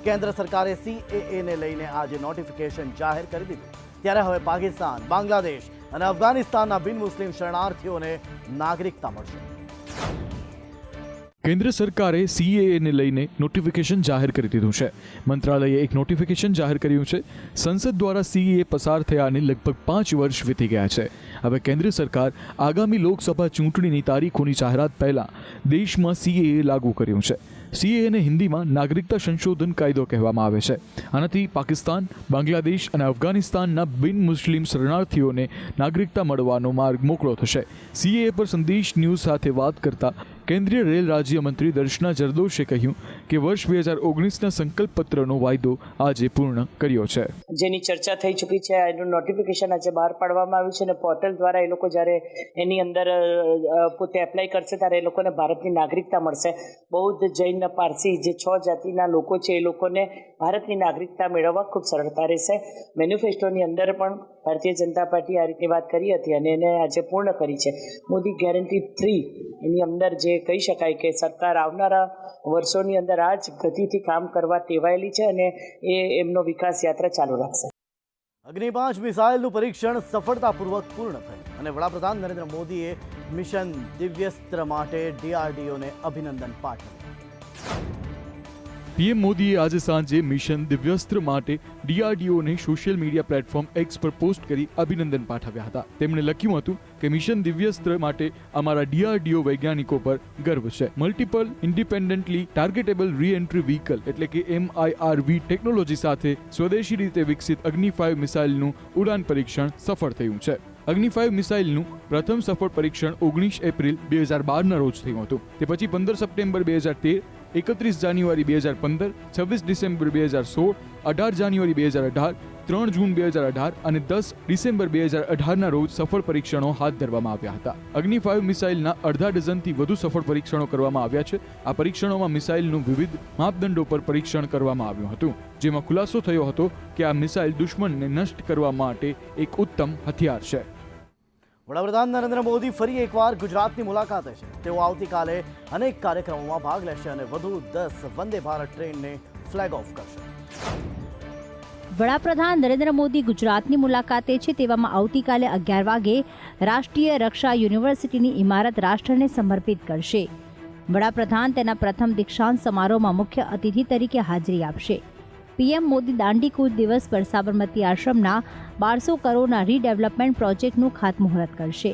કેન્દ્ર સરકારે CAA ને લઈને આજે નોટિફિકેશન જાહેર કરી દીધું, ત્યારે હવે પાકિસ્તાન, બાંગ્લાદેશ અને અફઘાનિસ્તાનના બિન મુસ્લિમ શરણાર્થીઓને નાગરિકતા મળશે. કેન્દ્ર સરકારે CAA ને લઈને નોટિફિકેશન જાહેર કરી દીધું છે. મંત્રાલયે એક નોટિફિકેશન જાહેર કર્યું છે. સંસદ દ્વારા CAA પસાર થયાને લગભગ 5 વર્ષ વીતી ગયા છે. હવે કેન્દ્ર સરકાર આગામી લોકસભા ચૂંટણીની તારીખોની જાહેરાત પહેલા દેશમાં CAA લાગુ કર્યું છે. CAA ને હિન્દીમાં નાગરિકતા સંશોધન કાયદો કહેવામાં આવે છે. આનાથી પાકિસ્તાન, બાંગ્લાદેશ અને અફઘાનિસ્તાનના બિન મુસ્લિમ શરણાર્થીઓને નાગરિકતા મળવાનો માર્ગ મોકળો થશે. CAA પર સંદેશ ન્યૂઝ સાથે વાત કરતા કેન્દ્રીય રેલ રાજ્યમંત્રી દર્શના જરદોશે કહ્યું કે વર્ષ 2019ના સંકલ્પ પત્રનો વાયદો આજે પૂર્ણ કર્યો છે. જેની ચર્ચા થઈ ચૂકી છે, એનું નોટિફિકેશન આજે બહાર પાડવામાં આવ્યું છે અને પોર્ટલ દ્વારા એ લોકો જ્યારે એની અંદર પોતે એપ્લાય કરશે ત્યારે એ લોકોને ભારતની નાગરિકતા મળશે. બૌદ્ધ, જૈન, પારસી જે 6 જાતિના લોકો છે એ લોકોને ભારતની નાગરિકતા મેળવવા ખૂબ સરળતા રહેશે. મેનિફેસ્ટોની અંદર પણ ભારતીય જનતા પાર્ટી આ રીતની વાત કરી હતી અને એને આજે પૂર્ણ કરી છે. મોદી ગેરંટી 3 એની અંદર જે કહી શકાય કે સરકાર આવનારા વર્ષોની અંદર આ જ ગતિથી કામ કરવા ટેવાયેલી છે અને એ એમનો વિકાસ યાત્રા ચાલુ રાખશે. અગ્નિ 5 મિસાઇલનું પરીક્ષણ સફળતાપૂર્વક પૂર્ણ થયું અને વડાપ્રધાન નરેન્દ્ર મોદીએ મિશન દિવ્યાસ્ત્ર માટે DRDOને અભિનંદન પાઠવ્યા. PM મોદીએ આજે સાંજે મિશન દિવ્યાસ્ત્ર માટે DRDOને સોશિયલ મીડિયા પ્લેટફોર્મ X પર પોસ્ટ કરી અભિનંદન પાઠવ્યા હતા. તેમણે લખ્યું હતું કે મિશન દિવ્યાસ્ત્ર માટે અમારા DRDO વૈજ્ઞાનિકો પર ગર્વ છે. મલ્ટિપલ ઇન્ડિપેન્ડન્ટલી ટાર્ગેટેબલ રી-એન્ટ્રી વ્હીકલ એટલે કે MIRV ટેકનોલોજી સાથે સ્વદેશી રીતે વિકસિત અગ્નિ 5 મિસાઇલનું ઉડાન પરીક્ષણ સફળ થયું છે. અગ્નિ 5 મિસાઇલનું પ્રથમ સફળ પરીક્ષણ 19 એપ્રિલ 2012ના રોજ થયું હતું. તે પછી 15 સપ્ટેમ્બર 2013, 31 જાન્યુઆરી 2015, 26 ડિસેમ્બર 2016, 18 જાન્યુઆરી 2018, 3 જૂન 2018 અને 10 ડિસેમ્બર 2018ના રોજ સફળ પરીક્ષણો હાથ ધરવામાં આવ્યા હતા. અગ્નિ 5 મિસાઇલના અડધા ડઝનથી વધુ સફળ પરીક્ષણો કરવામાં આવ્યા છે. આ પરીક્ષણોમાં મિસાઇલનું વિવિધ માપદંડો પર પરીક્ષણ કરવામાં આવ્યું હતું, જેમાં ખુલાસો થયો હતો કે આ મિસાઇલ દુશ્મનને નષ્ટ કરવા માટે એક ઉત્તમ હથિયાર છે. વડાપ્રધાન નરેન્દ્ર મોદી ફરી એકવાર ગુજરાતની મુલાકાતે છે. તેઓ આવતીકાલે અનેક કાર્યક્રમોમાં ભાગ લેશે અને વધુ 10 વંદે ભારત ટ્રેનને ફ્લેગ ઓફ કરશે. વડાપ્રધાન નરેન્દ્ર મોદી ગુજરાતની મુલાકાતે છે, તેવામાં આવતીકાલે 11 વાગે રાષ્ટ્રીય રક્ષા યુનિવર્સિટીની ઇમારત રાષ્ટ્રને સમર્પિત કરશે. વડાપ્રધાન તેના પ્રથમ દીક્ષાંત સમારોહમાં મુખ્ય અતિથિ તરીકે હાજરી આપશે. PM મોદી દાંડી કૂચ દિવસ પર સાબરમતી આશ્રમના 1200 કરોડના રીડેવલપમેન્ટ પ્રોજેક્ટનું ખાતમુહૂર્ત કરશે.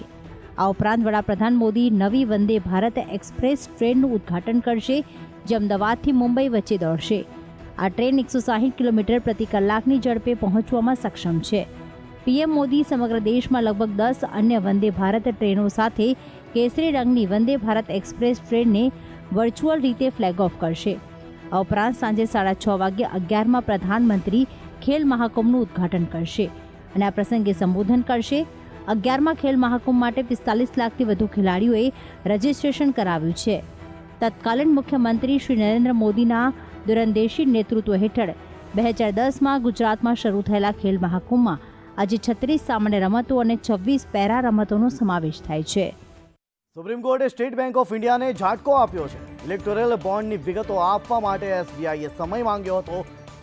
આ ઉપરાંત વડાપ્રધાન મોદી નવી વંદે ભારત એક્સપ્રેસ ટ્રેનનું ઉદ્ઘાટન કરશે, જે અમદાવાદથી મુંબઈ વચ્ચે દોડશે. આ ટ્રેન 160 કિલોમીટર પ્રતિ કલાકની ઝડપે પહોંચવામાં સક્ષમ છે. PM મોદી સમગ્ર દેશમાં લગભગ 10 અન્ય વંદે ભારત ટ્રેનો સાથે કેસરી રંગની વંદે ભારત એક્સપ્રેસ ટ્રેનને વર્ચ્યુઅલ રીતે ફ્લેગ ઓફ કરશે. આ ઉપરાંત સાંજે 6:30 વાગ્યે 11માં પ્રધાનમંત્રી ખેલ મહાકુંભનું ઉદ્ઘાટન કરશે અને આ પ્રસંગે સંબોધન કરશે. 11માં ખેલ મહાકુંભ માટે 45 લાખથી વધુ ખેલાડીઓએ રજીસ્ટ્રેશન કરાવ્યું છે. તત્કાલીન મુખ્યમંત્રી શ્રી નરેન્દ્ર મોદીના દૂરંદેશી નેતૃત્વ હેઠળ 2010માં ગુજરાતમાં શરૂ થયેલા ખેલ મહાકુંભમાં આજે 36 સામાન્ય રમતો અને 26 પેરા રમતોનો સમાવેશ થાય છે. સુપ્રીમ કોર્ટે સ્ટેટ બેંક ઓફ ઇન્ડિયાને ઝાટકો આપ્યો છે. ઇલેક્ટોરલ બોન્ડની વિગતો આપવા માટે SBIએ સમય માંગ્યો હતો,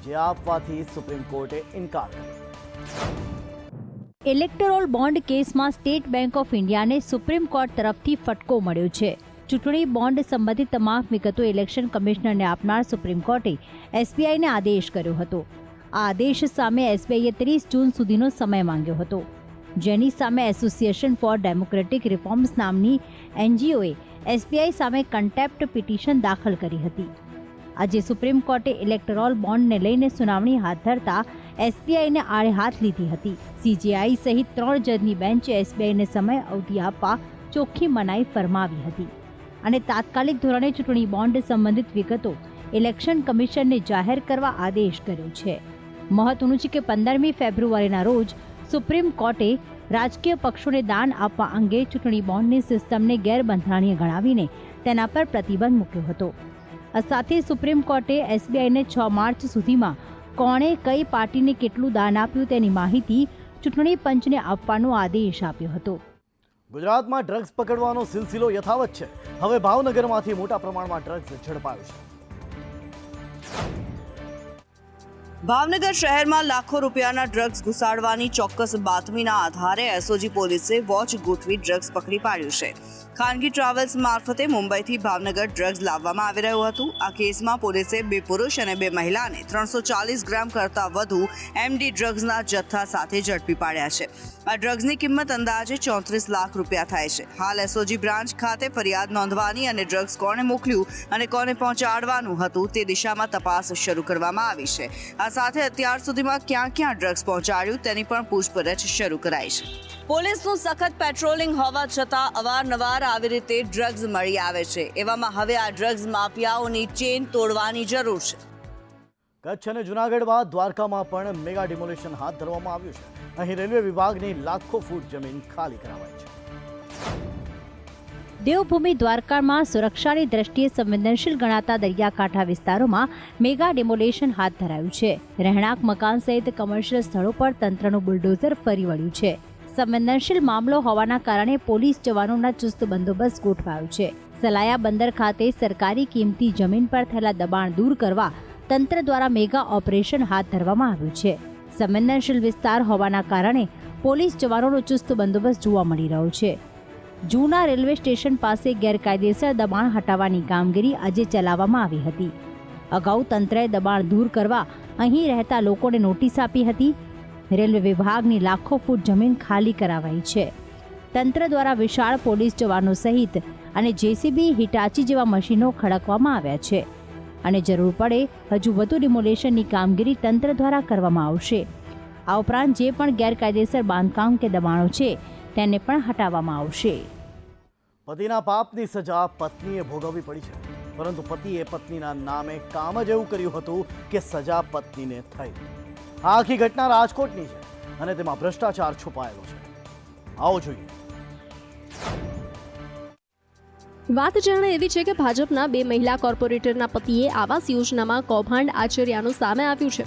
જે આપવાથી સુપ્રીમ કોર્ટે ઇનકાર કર્યો. ઇલેક્ટોરલ બોન્ડ કેસમાં સ્ટેટ બેંક ઓફ ઇન્ડિયાને સુપ્રીમ કોર્ટ તરફથી ફટકો મળ્યો છે. ચૂંટણી બોન્ડ સંબંધિત તમામ વિગતો ઇલેક્શન કમિશનરને આપનાર સુપ્રીમ કોર્ટે SBIને આદેશ કર્યો હતો. આ આદેશ સામે SBIએ 30 જૂન સુધીનો સમય માંગ્યો હતો, જેની સામે એસોસિએશન ફોર ડેમોક્રેટિક રિફોર્મ્સ નામની NGOએ SBI સામે કન્ટેમ્પ્ટ પિટિશન દાખલ કરી હતી. આજે સુપ્રીમ કોર્ટે ઇલેક્ટોરલ બોન્ડને લઈને સુનાવણી હાથ ધરતા SBIને આડે હાથ લીધી હતી. CJI સહિત 3 જજની બેન્ચે SBIને સમય અવધિ આપવા ચોખ્ખી મનાઈ ફરમાવી હતી અને તાત્કાલિક ધોરણે ચૂંટણી બોન્ડ સંબંધિત વિગતો ઇલેક્શન કમિશનને જાહેર કરવા આદેશ કર્યો છે. મહત્વનું છે કે 15મી ફેબ્રુઆરીના રોજ સુપ્રીમ કોર્ટે રાજકીય પક્ષોને દાન આપવા અંગે ચૂંટણી બોન્ડની સિસ્ટમને ગેરબંધારણીય ગણાવીને તેના પર પ્રતિબંધ મૂક્યો હતો. આ સાથે સુપ્રીમ કોર્ટે SBIને 6 માર્ચ સુધીમાં કોણે કઈ પાર્ટીને કેટલું દાન આપ્યું તેની માહિતી ચૂંટણી પંચને આપવાનો આદેશ આપ્યો હતો. ગુજરાતમાં ડ્રગ્સ પકડવાનો સિલસિલો યથાવત છે. હવે ભાવનગરમાંથી મોટા પ્રમાણમાં ડ્રગ્સ ઝડપાયું છે. ભાવનગર શહેરમાં લાખો રૂપિયાના ડ્રગ્સ ઘુસાડવાની ચોક્કસ બાતમીના આધારે એસઓજી પોલીસે વોચ ગોઠવી ડ્રગ્સ પકડી પાડ્યું છે. ખાનગી ટ્રાવેલ્સ મારફતે મુંબઈથી ભાવનગર ડ્રગ્સ લાવવામાં આવી રહ્યું હતું. આ કેસમાં પોલીસે 2 પુરુષ અને 2 મહિલાને 340 ગ્રામ કરતાં વધુ એમડી ડ્રગ્સના જથ્થા સાથે ઝડપી પાડ્યા છે. આ ડ્રગ્સની કિંમત અંદાજે 34 લાખ રૂપિયા થાય છે. હાલ એસઓજી બ્રાન્ચ ખાતે ફરિયાદ નોંધવાની અને ડ્રગ્સ કોણે મોકલ્યું અને કોને પહોંચાડવાનું હતું તે દિશામાં તપાસ શરૂ કરવામાં આવી છે. આ સાથે અત્યાર સુધીમાં ક્યાં ક્યાં ડ્રગ્સ પહોંચાડ્યું તેની પણ પૂછપરછ શરૂ કરાઈ છે. પોલીસનું સખત પેટ્રોલિંગ હોવા છતાં અવારનવાર આવી રીતે ડ્રગ્સ મળી આવે છે. એવામાં હવે આ ડ્રગ્સ માફિયાઓની ચેન તોડવાની જરૂર છે. કચ્છ અને જૂનાગઢ બાદ દ્વારકામાં પણ મેગા ડિમોલિશન હાથ ધરવામાં આવ્યું છે. અહીં રેલવે વિભાગની લાખો ફૂટ જમીન ખાલી કરાવાઈ છે. દેવભૂમિ દ્વારકામાં સુરક્ષાની દ્રષ્ટિએ સંવેદનશીલ ગણાતા દરિયાકાંઠા વિસ્તારોમાં મેગા ડિમોલેશન હાથ ધરાયું છે. રહેણાંક મકાન સહિત કમર્શિયલ સ્થળો પર તંત્રનું બુલડોઝર ફરી વળ્યું છે. સંવેદનશીલ મામલો હોવાના કારણે પોલીસ જવાનોના ચુસ્ત બંદોબસ્ત ગોઠવાયો છે. સલાયા બંદર ખાતે સરકારી કિંમતી જમીન પર થયેલા દબાણ દૂર કરવા તંત્ર દ્વારા મેગા ઓપરેશન હાથ ધરવામાં આવ્યું છે. સંવેદનશીલ વિસ્તાર હોવાના કારણે પોલીસ જવાનોનો ચુસ્ત બંદોબસ્ત જોવા મળી રહ્યો છે. જૂના રેલવે સ્ટેશન પાસે ગેરકાયદેસર દબાણ હટાવવાની કામગીરી આજે ચલાવવામાં આવી હતી. અગાઉ તંત્રએ દબાણ દૂર કરવા અહીં રહેતા લોકોને નોટિસ આપી હતી. રેલવે વિભાગની લાખો ફૂટ જમીન ખાલી કરાવાઈ છે. તંત્ર દ્વારા વિશાળ પોલીસ જવાનો સહિત અને જેસીબી, હિટાચી જેવા મશીનો ખડકવામાં આવ્યા છે અને જરૂર પડે હજુ વધુ ડિમોલેશનની કામગીરી તંત્ર દ્વારા કરવામાં આવશે. આ ઉપરાંત જે પણ ગેરકાયદેસર બાંધકામ કે દબાણો છે તેને પણ હટાવવામાં આવશે. પતિના પાપની સજા પત્નીએ ભોગવવી પડી છે, પરંતુ પતિએ પત્નીના નામે કામ જ એવું કર્યું હતું કે સજા પત્નીને થઈ. આ આખી ઘટના રાજકોટની છે અને તેમાં ભ્રષ્ટાચાર છુપાયેલો છે. આવો જોઈએ. વાત જાણે એવી છે કે ભાજપના 2 મહિલા કોર્પોરેટરના પતિએ આવાસ યોજનામાં કૌભાંડ આચર્યાનું સામે આવ્યું છે,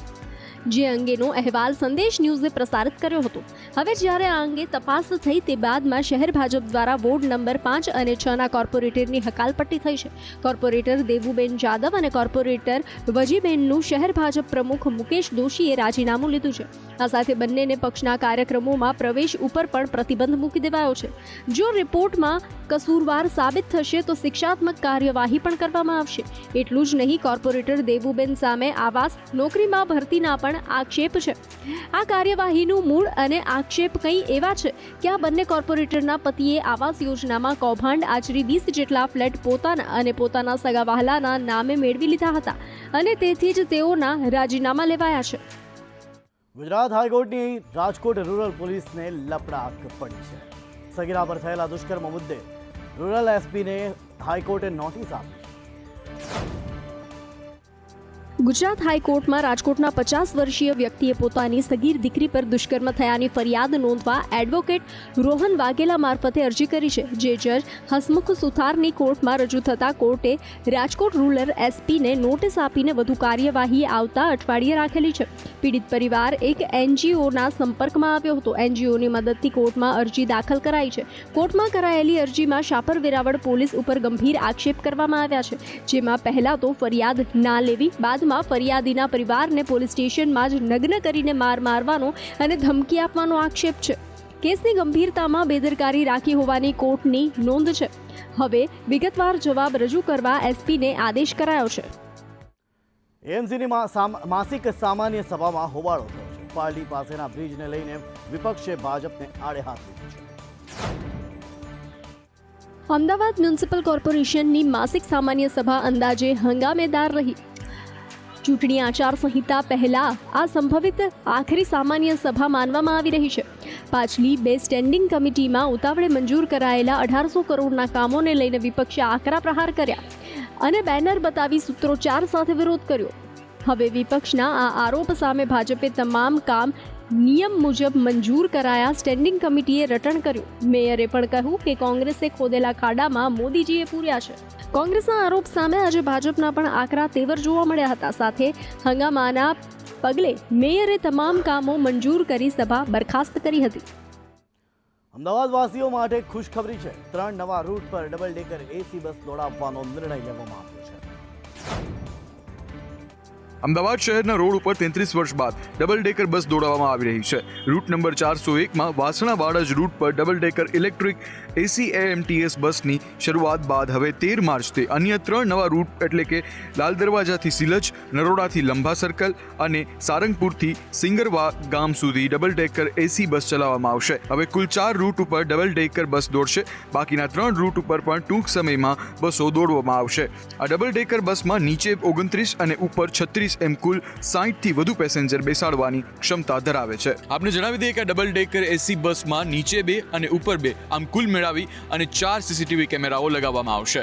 જે અંગેનો અહેવાલ સંદેશ ન્યૂઝે પ્રસારિત કર્યો હતો. હવે જ્યારે આ અંગે તપાસ થઈ તે બાદમાં શહેર ભાજપ દ્વારા વોર્ડ નંબર 5 અને 6ના કોર્પોરેટરની હકાલપટ્ટી થઈ છે. કોર્પોરેટર દેવુબેન જાદવ અને કોર્પોરેટર વજીબેનનું શહેર ભાજપ પ્રમુખ મુકેશ દોશીએ રાજીનામું લીધું છે. આ સાથે બંનેને પક્ષના કાર્યક્રમોમાં પ્રવેશ ઉપર પણ પ્રતિબંધ મૂકી દેવાયો છે. જો રિપોર્ટમાં કસૂરવાર સાબિત થશે તો શિક્ષાત્મક કાર્યવાહી પણ કરવામાં આવશે. એટલું જ નહીં, કોર્પોરેટર દેવુબેન સામે આવાસ નોકરીમાં ભરતીના પણ આક્ષેપ છે. આ કાર્યવાહીનું મૂળ અને આક્ષેપ કંઈ એવા છે કે આ બંને કોર્પોરેટરના પતિએ આવાસ યોજનામાં કૌભાંડ આચરી 20 જેટલા ફ્લેટ પોતાના અને પોતાના સગા વહાલાના નામે મેળવી લીધા હતા અને તેથી જ તેઓના રાજીનામા લેવાયા છે. ગુજરાત હાઈકોર્ટની રાજકોટ રૂરલ પોલીસને લપડાક પડી છે. સગીરા પર થયેલા દુષ્કર્મ મુદ્દે રૂરલ એસપીને હાઈકોર્ટે નોટિસ આપી. ગુજરાત હાઈકોર્ટમાં રાજકોટના 50 વર્ષીય વ્યક્તિએ પોતાની સગીર દીકરી પર દુષ્કર્મ થયાની ફરિયાદ નોંધવા એડવોકેટ રોહન વાઘેલા મારફતે અરજી કરી છે, જે જજ હસમુખ સુથારની કોર્ટમાં રજૂ થતા કોર્ટે રાજકોટ રૂરલ એસપીને નોટિસ આપીને વધુ કાર્યવાહી આવતા અઠવાડિયે રાખેલી છે. પીડિત પરિવાર એક એનજીઓના સંપર્કમાં આવ્યો હતો. એનજીઓની મદદથી કોર્ટમાં અરજી દાખલ કરાઈ છે. કોર્ટમાં કરાયેલી અરજીમાં શાપર વેરાવળ પોલીસ ઉપર ગંભીર આક્ષેપ કરવામાં આવ્યા છે, જેમાં પહેલા તો ફરિયાદ ના લેવી, બાદ ફરિયાદીના પરિવારને પોલીસ સ્ટેશનમાં જ નગ્ન કરીને મારવાનો અને ધમકી આપવાનો આક્ષેપ છે. કેસની ગંભીરતામાં બેદરકારી રાખી હોવાની કોર્ટની નોંધ છે. હવે વિગતવાર જવાબ રજૂ કરવા એસપીને આદેશ કરાયો છે. એએમસીની માસિક સામાન્ય સભામાં હોબાળો થયો છે. પાર્ટી પાસેના બ્રિજને લઈને વિપક્ષે ભાજપને આડે હાથ લીધો છે. અમદાવાદ મ્યુનિસિપલ કોર્પોરેશનની માસિક સામાન્ય સભા અંદાજે હંગામેદાર રહી. ચૂંટણી આચારસંહિતા પહેલા આ સંભવિત આખરી સામાન્ય સભા માનવામાં આવી રહી છે. પાછલી 2 સ્ટેન્ડિંગ કમિટીમાં ઉતાવળે મંજૂર કરાયેલા 1800 કરોડના કામોને લઈને વિપક્ષે આકરા પ્રહાર કર્યા અને બેનર બતાવી સૂત્રોચ્ચાર સાથે વિરોધ કર્યો. હવે વિપક્ષના આ આરોપ સામે ભાજપે તમામ કામ નિયમ મુજબ મંજૂર કરાયા સ્ટેન્ડિંગ કમિટીએ રટણ કર્યું. મેયરે પણ કહ્યું કે કોંગ્રેસે ખોદેલા ખાડામાં મોદીજીએ પૂર્યા છે. કોંગ્રેસના આરોપ સામે આજે ભાજપના પણ આકરા તેવર જોવા મળ્યા હતા. સાથે હંગામાના પગલે મેયરે તમામ કામો મંજૂર કરી સભા બરખાસ્ત કરી હતી. અમદાવાદ વાસીઓ માટે ખુશખબરી છે. 3 નવા રૂટ પર ડબલ ડેકર એસી બસ દોડાવવાનો નિર્ણય લેવામાં આવ્યો છે. અમદાવાદ શહેરના રોડ ઉપર 33 વર્ષ બાદ ડબલ ડેકર બસ દોડાવવામાં આવી રહી છે. રૂટ નંબર 401માં વાસણા વાડજ રૂટ પર ડબલ ડેકર ઇલેક્ટ્રિક ACAMTS બસની શરૂઆત બાદ હવે 13 માર્ચથી અન્ય 3 નવા રૂટ એટલે કે લાલ દરવાજાથી સિલચ, નરોડાથી લંબા સર્કલ અને સારંગપુરથી સિંગરવા ગામ સુધી ડબલ ડેકર AC બસ ચલાવવામાં આવશે. હવે કુલ 4 રૂટ ઉપર ડબલ ડેકર બસ દોડશે. બાકીના 3 રૂટ ઉપર પણ ટૂંક સમયમાં બસો દોડવામાં આવશે. આ ડબલ ડેકર બસમાં નીચે 29 અને ઉપર 36 એમ કુલ 60 થી વધુ પેસેન્જર બેસાડવાની ક્ષમતા ધરાવે છે. આપને જણાવી દઈએ કે ડબલ ડેકર AC બસમાં નીચે 2 અને ઉપર 2 આમ કુલ મેળવી અને 4 CCTV કેમેરાઓ લગાવવામાં આવશે.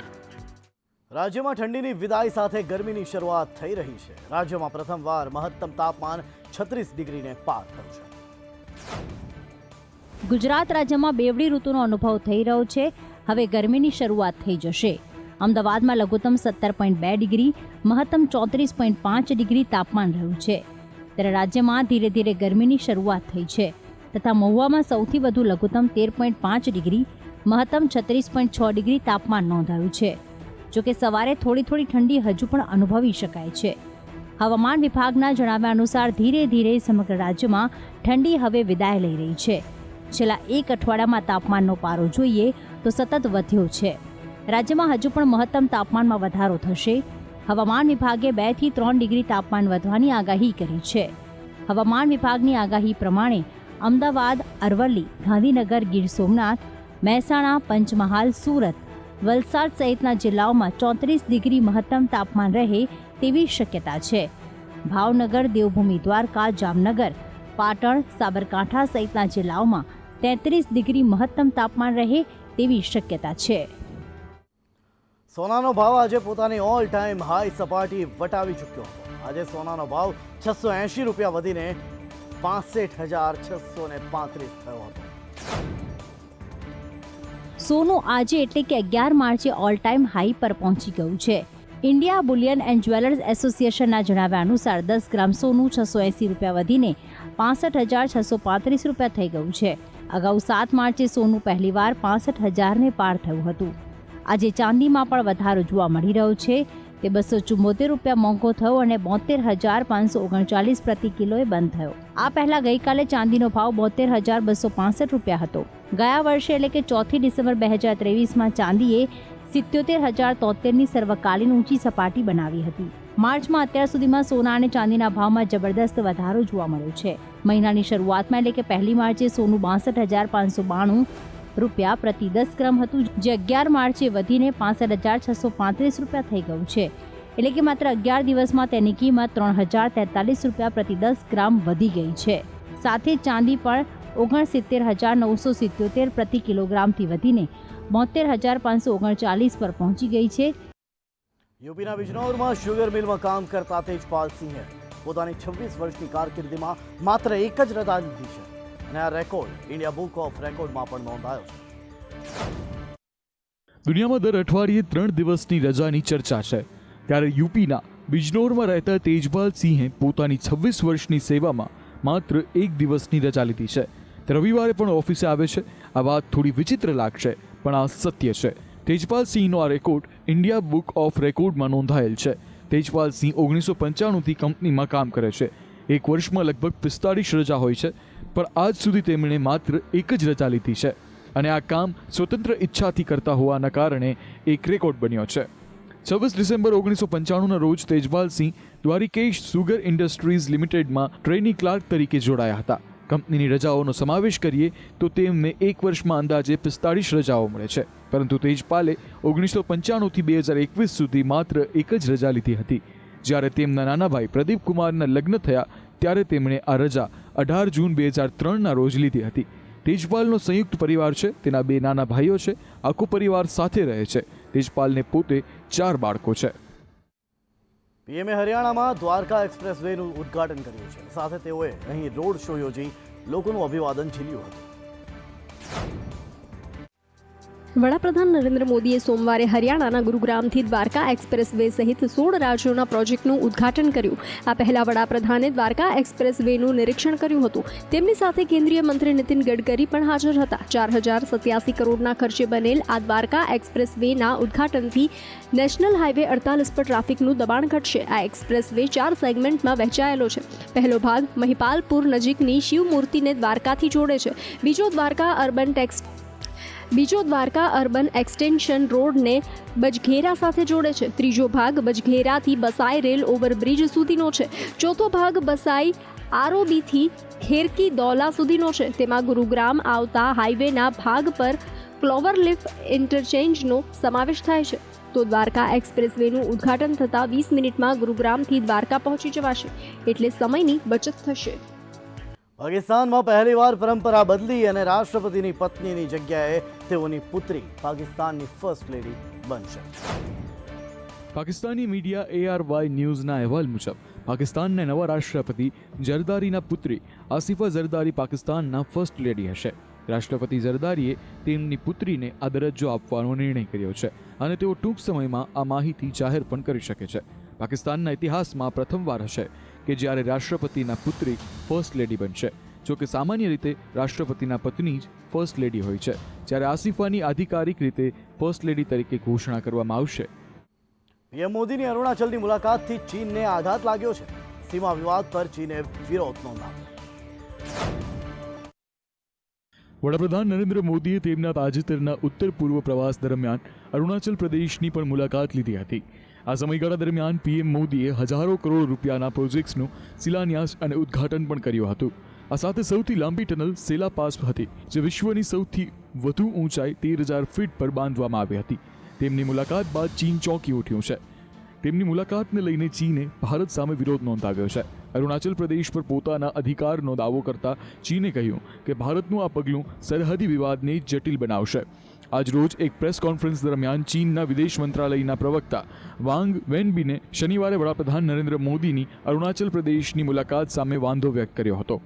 રાજ્યમાં ઠંડીની વિદાય સાથે ગરમીની શરૂઆત થઈ રહી છે. રાજ્યમાં પ્રથમવાર મહત્તમ તાપમાન 36 ડિગ્રીને પાર થયું છે. ગુજરાત રાજ્યમાં બેવડી ઋતુનો અનુભવ થઈ રહ્યો છે. હવે ગરમીની શરૂઆત થઈ જશે. અમદાવાદમાં લઘુત્તમ 17.2 ડિગ્રી, મહત્તમ 34.5 ડિગ્રી તાપમાન રહ્યું છે. ત્યારે રાજ્યમાં ધીરે ધીરે ગરમીની શરૂઆત થઈ છે તથા મહુવામાં સૌથી વધુ લઘુત્તમ 13.5 ડિગ્રી, મહત્તમ 36.6 ડિગ્રી તાપમાન નોંધાયું છે. જોકે સવારે થોડી ઠંડી હજુ પણ અનુભવી શકાય છે. હવામાન વિભાગના જણાવ્યા અનુસાર ધીરે ધીરે સમગ્ર રાજ્યમાં ઠંડી હવે વિદાય લઈ રહી છે. છેલ્લા એક અઠવાડિયામાં તાપમાનનો પારો જોઈએ તો સતત વધ્યો છે. રાજ્યમાં હજુ પણ મહત્તમ તાપમાનમાં વધારો થશે. હવામાન વિભાગે 2 થી 3 ડિગ્રી તાપમાન વધવાની આગાહી કરી છે. હવામાન વિભાગની આગાહી પ્રમાણે અમદાવાદ, અરવલ્લી, ગાંધીનગર, ગીર સોમનાથ, મહેસાણા, પંચમહાલ, સુરત, વલસાડ સહિતના જિલ્લાઓમાં 34 ડિગ્રી મહત્તમ તાપમાન રહે તેવી શક્યતા છે. ભાવનગર, દેવભૂમિ દ્વારકા, જામનગર, પાટણ, સાબરકાંઠા સહિતના જિલ્લાઓમાં 33 ડિગ્રી મહત્તમ તાપમાન રહે તેવી શક્યતા છે. સોનાનો ભાવ આજે પોતાની ઓલ ટાઈમ હાઈ સપાટી વટાવી ચૂક્યો હતો. આજે સોનાનો ભાવ 680 રૂપિયા વધીને 65,635 થયો હતો. સોનું આજે એટલે કે 11 માર્ચે ઓલ ટાઈમ હાઈ પર પહોંચી ગયું છે. ઇન્ડિયા બુલિયન એન્ડ જ્વેલર્સ એસોસિએશનના જણાવ્યા અનુસાર 10 ગ્રામ સોનું 680 રૂપિયા વધીને 65,635 રૂપિયા થઈ ગયું છે. અગાઉ 7 માર્ચે સોનું પહેલીવાર 65,000ને પાર થયું હતું. આજે ચાંદીમાં પણ વધારો જોવા મળી રહ્યો છે. તે 274 રૂપિયા મોંઘો થયો અને 72,539 પ્રતિ કિલોએ બંધ થયો. આ પહેલા ગઈકાલે ચાંદીનો ભાવ 72,265 રૂપિયા હતો. ગયા વર્ષે એટલે કે 4 ડિસેમ્બર 2023માં ચાંદીએ 77,073ની સર્વકાલીન ઊંચી સપાટી બનાવી હતી. માર્ચમાં અત્યાર સુધીમાં સોના અને ચાંદીના ભાવમાં જબરદસ્ત વધારો જોવા મળ્યો છે. મહિનાની શરૂઆતમાં એટલે કે 1 માર્ચે સોનું 62,592 રૂપિયા પ્રતિ 10 ગ્રામ હતું, જે 11 માર્ચે વધીને 65,635 રૂપિયા થઈ ગયું છે. એટલે કે માત્ર 11 દિવસમાં તેની કિંમત 3,043 રૂપિયા પ્રતિ 10 ગ્રામ વધી ગઈ છે. સાથે ચાંદી પણ 69,977 પ્રતિ કિલોગ્રામથી વધીને 72,539 પર પહોંચી ગઈ છે. યુપીના બિજનૌરમાં શુગર મિલમાં કામ કરતા તેજપાલ સિંહે પોતાની 26 વર્ષની કારકિર્દીમાં માત્ર એક જ રજા લીધી છે અને આ રેકોર્ડ ઇન્ડિયા બુક ઓફ રેકોર્ડમાં પણ નોંધાયો છે. દુનિયામાં દર અઠવાડિયે 3 દિવસની રજાની ચર્ચા છે. ત્યારે યુપીના બિજનૌરમાં રહેતા તેજપાલ સિંહે પોતાની 26 વર્ષની સેવામાં માત્ર એક દિવસની રજા લીધી છે. તે રવિવારે પણ ઓફિસે આવે છે. આ વાત થોડી વિચિત્ર લાગશે, પણ આ સત્ય છે. તેજપાલ સિંહનો આ રેકોર્ડ ઇન્ડિયા બુક ઓફ રેકોર્ડમાં નોંધાયેલ છે. તેજપાલ સિંહ 1995થી કંપનીમાં કામ કરે છે. એક વર્ષમાં લગભગ 45 રજા હોય છે, પણ આજ સુધી તેમણે માત્ર એક જ રજા લીધી છે અને આ કામ સ્વતંત્ર ઈચ્છાથી કરતા હોવાના કારણે એક રેકોર્ડ બન્યો છે. 26 ડિસેમ્બર 1995ના રોજ તેજપાલ સિંહ દ્વારિકેશ સુગર ઇન્ડસ્ટ્રીઝ લિમિટેડમાં ટ્રેની ક્લાર્ક તરીકે જોડાયા હતા. કંપનીની રજાઓનો સમાવેશ કરીએ તો તેમને એક વર્ષમાં અંદાજે 45 રજાઓ મળે છે, પરંતુ તેજપાલે 1995થી 2021 સુધી માત્ર એક જ રજા લીધી હતી. જ્યારે તેમના નાના ભાઈ પ્રદીપ કુમારના લગ્ન થયા ત્યારે તેમણે આ રજા 18 જૂન 2003ના રોજ લીધી હતી. તેજપાલનો સંયુક્ત પરિવાર છે. તેના 2 નાના ભાઈઓ છે. આખો પરિવાર સાથે રહે છે. તેજપાલને પોતે 4 બાળકો છે. પીએમએ હરિયાણામાં દ્વારકા એક્સપ્રેસ વેનું ઉદ્ઘાટન કર્યું છે. સાથે તેઓએ અહીં રોડ શો યોજી લોકોનું અભિવાદન ઝીલ્યું હતું. વડાપ્રધાન નરેન્દ્ર મોદીએ સોમવારે હરિયાણાના ગુરુગ્રામથી દ્વારકા એક્સપ્રેસ વે સહિત 16 રાજ્યોના પ્રોજેક્ટનું ઉદ્ઘાટન કર્યું. આ પહેલા વડાપ્રધાને દ્વારકા એક્સપ્રેસ વેનું નિરીક્ષણ કર્યું હતું. તેમની સાથે કેન્દ્રીય મંત્રી નીતિન ગડકરી પણ હાજર હતા. 4087 કરોડના ખર્ચે બનેલ આ દ્વારકા એક્સપ્રેસ વેના ઉદ્ઘાટનથી નેશનલ હાઈવે 48 પર ટ્રાફિકનું દબાણ ઘટશે. આ એક્સપ્રેસ વે 4 સેગમેન્ટમાં વહેંચાયેલો છે. પહેલો ભાગ મહિપાલપુર નજીકની શિવ મૂર્તિને દ્વારકાથી જોડે છે. બીજો દ્વારકા અર્બન એક્સટેન્શન રોડને બજઘેરા સાથે જોડે છે. ત્રીજો ભાગ બજઘેરાથી બસાઈ રેલ ઓવરબ્રિજ સુધીનો છે. ચોથો ભાગ બસાઈ આરઓબીથી ખેરકી દૌલા સુધીનો છે. તેમાં ગુરુગ્રામ આવતા હાઈવેના ભાગ પર ક્લોવરલીફ ઇન્ટરચેન્જનો સમાવેશ થાય છે. તો દ્વારકા એક્સપ્રેસ વેનું ઉદ્ઘાટન થતાં 20 મિનિટમાં ગુરુગ્રામથી દ્વારકા પહોંચી જવાશે, એટલે સમયની બચત થશે. પાકિસ્તાનમાં પહેલીવાર પરંપરા બદલી અને રાષ્ટ્રપતિની પત્નીની જગ્યાએ તેઓની પુત્રી પાકિસ્તાનની ફર્સ્ટ લેડી બનશે. પાકિસ્તાની મીડિયા ARY ન્યૂઝના અહેવાલ મુજબ પાકિસ્તાનના નવા રાષ્ટ્રપતિ ઝરદારીના પુત્રી આસિફા ઝરદારી પાકિસ્તાનના ફર્સ્ટ લેડી હશે. રાષ્ટ્રપતિ ઝરદારીએ તેમની પુત્રીને આ દરજ્જો આપવાનો નિર્ણય કર્યો છે અને તેઓ ટૂંક સમયમાં આ માહિતી જાહેર પણ કરી શકે છે. પાકિસ્તાનના ઇતિહાસમાં પ્રથમવાર હશે કે જ્યારે રાષ્ટ્રપતિના પુત્રી ફર્સ્ટ લેડી બનશે. જોકે સામાન્ય રીતે રાષ્ટ્રપતિના પત્ની જ ફર્સ્ટ લેડી હોય છે, જ્યારે આસિફાની આધિકારિક રીતે ફર્સ્ટ લેડી તરીકે ઘોષણા કરવામાં આવશે. પીએમ મોદીની અરુણાચલની મુલાકાતથી ચીનને આઘાત લાગ્યો છે. સીમા વિવાદ પર ચીને વિરોધ નોંધાવ્યો. વડાપ્રધાન નરેન્દ્ર મોદીએ તેમના તાજેતરના ઉત્તર પૂર્વ પ્રવાસ દરમિયાન અરુણાચલ પ્રદેશની પણ મુલાકાત લીધી હતી. આ સમયગાળા દરમિયાન પીએમ મોદીએ હજારો કરોડ રૂપિયાના પ્રોજેક્ટ્સનું શિલાન્યાસ અને ઉદ્ઘાટન પણ કર્યું હતું. આ સાથે સૌથી લાંબી ટનલ સેલા પાસ હતી, જે વિશ્વની સૌથી વધુ ઊંચાઈ 13,000 ફીટ પર બાંધવામાં આવી હતી. તેમની મુલાકાત બાદ ચીન ચોંકી ઉઠ્યું છે. તેમની મુલાકાતને લઈને ચીને ભારત સામે વિરોધ નોંધાવ્યો છે. અરુણાચલ પ્રદેશ પર પોતાના અધિકારનો દાવો કરતા ચીને કહ્યું કે ભારતનું આ પગલું સરહદી વિવાદને જટિલ બનાવશે. આજરોજ એક પ્રેસ કોન્ફરન્સ દરમિયાન ચીનના વિદેશ મંત્રાલયના પ્રવક્તા વાંગ વેનબીને શનિવારે વડાપ્રધાન નરેન્દ્ર મોદીની અરુણાચલ પ્રદેશની મુલાકાત સામે વાંધો વ્યક્ત કર્યો હતો.